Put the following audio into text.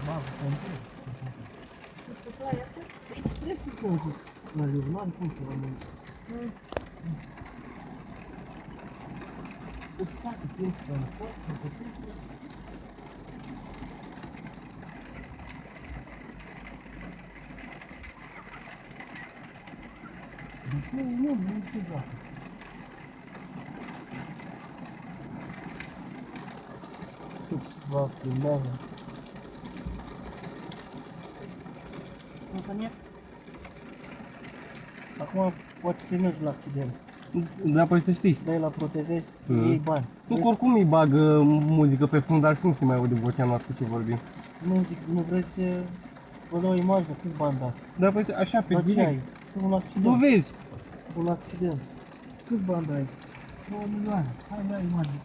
Mamă, complet. Nu știu, ploaia asta? Aici trebuie să țin cu năliul, n-am cum să rămân. O spate, timp, transport, încătuște. Deci nu se joacă. Câțiva filmează. Compania? Acum poate filmezi la accident. Da, păi să știi. Dai la ProTV, iei bani. Nu, că oricum îi bagă muzică pe fundal și nu se mai aude vocea noastră ce vorbim. Nu zic, nu vreți să vă dau o imagine, câți bani dați? Da, păi așa, pe Dar ce ai? direct. Un accident. Dovezi. Un accident. Câți bani dai? 2 milioane. Hai, dai imagine.